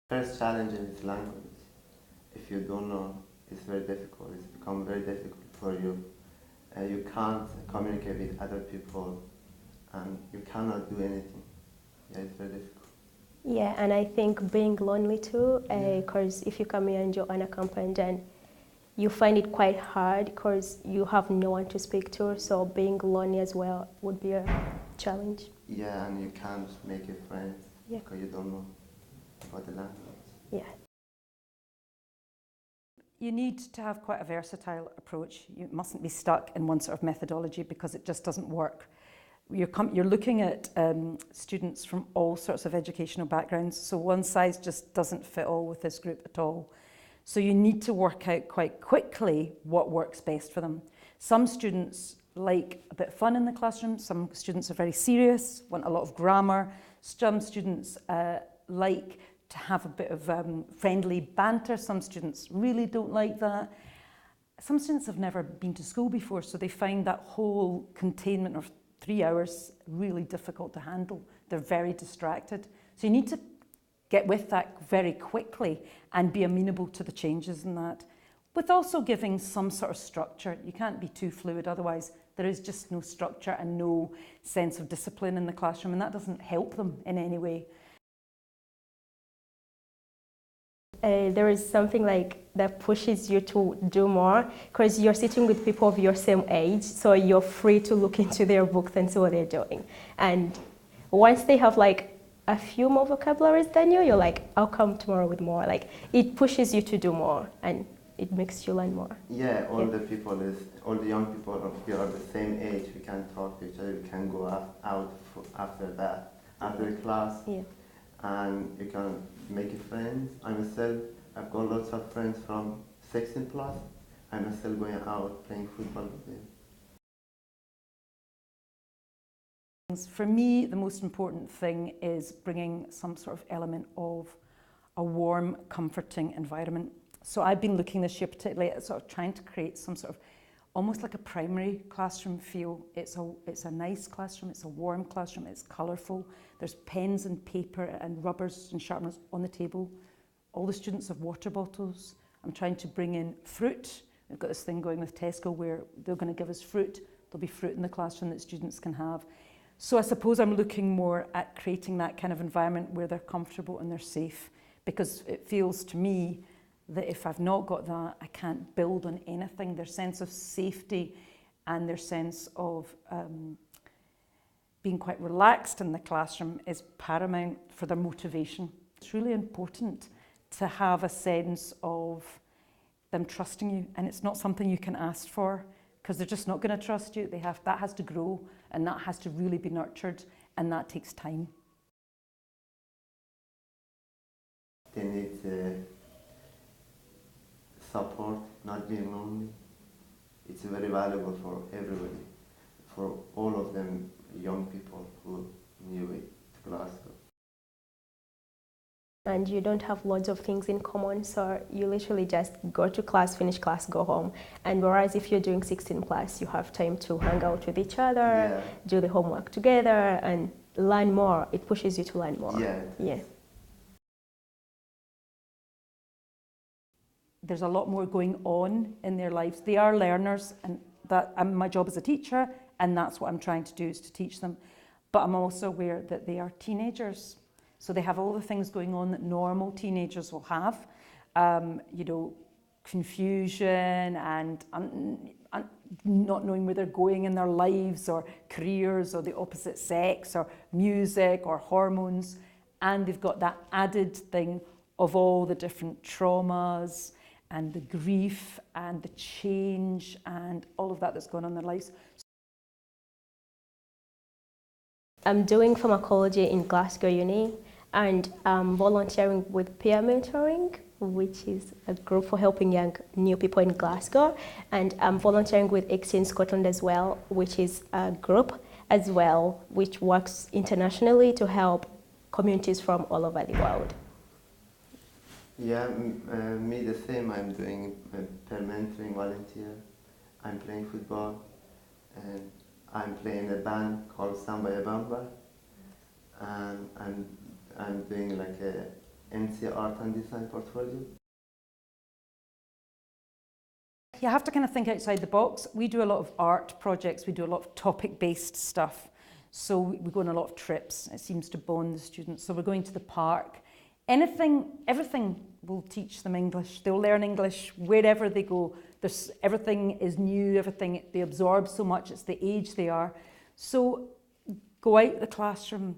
First challenge is language. If you don't know, it's very difficult. It's become very difficult for you. You can't communicate with other people, and you cannot do anything. Yeah, it's very difficult. Yeah, and I think being lonely too, because if you come here and you're unaccompanied, and you find it quite hard because you have no one to speak to, so being lonely as well would be a challenge. Yeah, and you can't make a friend Yeah. because you don't know about the language. Yeah. You need to have quite a versatile approach. You mustn't be stuck in one sort of methodology because it just doesn't work. You're looking at students from all sorts of educational backgrounds, so one size just doesn't fit all with this group at all. So you need to work out quite quickly what works best for them. Some students like a bit of fun in the classroom, some students are very serious, want a lot of grammar, some students like to have a bit of friendly banter, some students really don't like that. Some students have never been to school before, so they find that whole containment of 3 hours really difficult to handle. They're very distracted. So you need to get with that very quickly and be amenable to the changes in that, with also giving some sort of structure. You can't be too fluid, otherwise there is just no structure and no sense of discipline in the classroom, and that doesn't help them in any way. There is something like that pushes you to do more because you're sitting with people of your same age, so you're free to look into their books and see what they're doing. And once they have like a few more vocabularies than you, you're like, I'll come tomorrow with more. Like, it pushes you to do more and it makes you learn more. Yeah, all the young people of here are the same age. We can talk to each other. We can go out after that, after the class. Yeah. And you can make friends. I myself, I've got lots of friends from 16 plus. I'm still going out playing football with them. For me, the most important thing is bringing some sort of element of a warm, comforting environment. So I've been looking this year particularly at sort of trying to create some sort of almost like a primary classroom feel. It's a nice classroom, it's a warm classroom, it's colourful. There's pens and paper and rubbers and sharpeners on the table. All the students have water bottles. I'm trying to bring in fruit. We've got this thing going with Tesco where they're going to give us fruit. There'll be fruit in the classroom that students can have. So I suppose I'm looking more at creating that kind of environment where they're comfortable and they're safe, because it feels to me that if I've not got that, I can't build on anything. Their sense of safety and their sense of being quite relaxed in the classroom is paramount for their motivation. It's really important to have a sense of them trusting you, and it's not something you can ask for because they're just not going to trust you. That has to grow, and that has to really be nurtured, and that takes time. They need support, not being lonely. It's very valuable for everybody, for all of them young people who new to Glasgow. And you don't have loads of things in common, so you literally just go to class, finish class, go home. And whereas if you're doing 16 plus, you have time to hang out with each other, do the homework together, and learn more. It pushes you to learn more. Yeah. There's a lot more going on in their lives. They are learners, and my job as a teacher, and that's what I'm trying to do, is to teach them. But I'm also aware that they are teenagers. So they have all the things going on that normal teenagers will have, confusion and not knowing where they're going in their lives or careers or the opposite sex or music or hormones. And they've got that added thing of all the different traumas and the grief and the change and all of that that's going on in their lives. I'm doing pharmacology in Glasgow Uni, and I'm volunteering with peer mentoring, which is a group for helping new people in Glasgow. And I'm volunteering with Exchange Scotland as well, which is a group as well, which works internationally to help communities from all over the world. Yeah, me the same. I'm doing peer mentoring volunteer. I'm playing football, and I'm playing a band called Samba Bamba, and I'm doing like MC art and design portfolio? You have to kind of think outside the box. We do a lot of art projects, we do a lot of topic-based stuff. So we go on a lot of trips. It seems to bond the students. So we're going to the park. Everything will teach them English. They'll learn English wherever they go. Everything is new, they absorb so much, it's the age they are. So go out the classroom,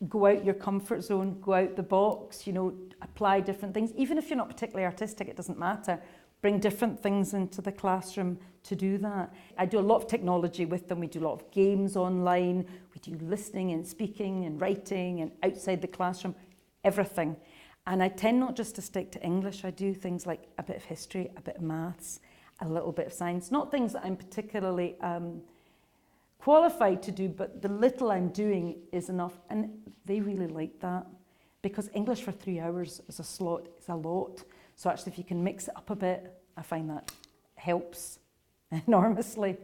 go out your comfort zone, go out the box, you know, apply different things. Even if you're not particularly artistic, it doesn't matter. Bring different things into the classroom to do that. I do a lot of technology with them. We do a lot of games online. We do listening and speaking and writing and outside the classroom, everything. And I tend not just to stick to English. I do things like a bit of history, a bit of maths, a little bit of science. Not things that I'm particularly qualified to do, but the little I'm doing is enough. And they really like that because English for 3 hours is a lot. So actually, if you can mix it up a bit, I find that helps enormously.